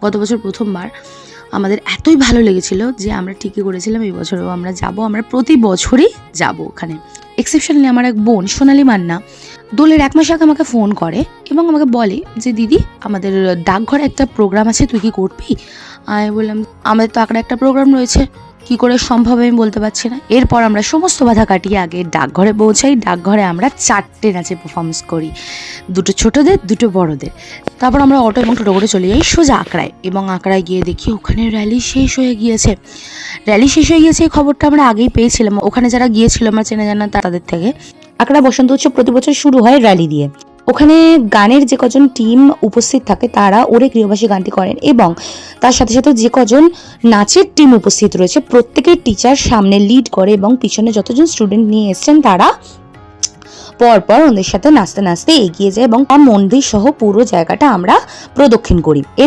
গত বছর প্রথমবার আমাদের এতই ভালো লেগেছিল যে আমরা ঠিকই করেছিলাম এই বছরও আমরা যাব। আমরা প্রতি বছরই যাব ওখানে। এক্সেপশনালি আমার এক বোন সোনালি মান্না দোলের 1 মাস আগে আমাকে ফোন করে এবং আমাকে বলে যে দিদি আমাদের ডাকঘরে একটা প্রোগ্রাম আছে, তুই কি করবি? আমি বললাম আমাদের তো আঁকড়া একটা প্রোগ্রাম রয়েছে, কি করে সম্ভব আমি বলতে পারছি না। এরপর আমরা সমস্ত বাধা কাটিয়ে আগে ডাকঘরে পৌঁছাই। ডাকঘরে আমরা 4টে নাচে পারফরমেন্স করি, 2টো ছোটোদের 2টো বড়োদের। তারপর আমরা অটো এবং টোটো করে চলে যাই সোজা আঁকড়ায় এবং আঁকড়ায় গিয়ে দেখি ওখানে র্যালি শেষ হয়ে গিয়েছে। এই খবরটা আমরা আগেই পেয়েছিলাম, ওখানে যারা গিয়েছিল আমরা চেনা জানা তাদের থেকে। আঁকড়া বসন্ত উৎসব প্রতি বছর শুরু হয় র্যালি দিয়ে। ওখানে গানের যে কজন টিম উপস্থিত থাকে তারা ওরে গৃহবাসী গানটি করেন এবং তার সাথে সাথে যে কজন নাচের টিম উপস্থিত রয়েছে প্রত্যেকের টিচার সামনে লিড করে এবং পিছনে যতজন স্টুডেন্ট নিয়ে এসছেন তারা পরপর ওদের সাথে নাচতে নাচতে এগিয়ে যায় এবং মন্দির সহ পুরো জায়গাটা আমরা প্রদক্ষিণ করি।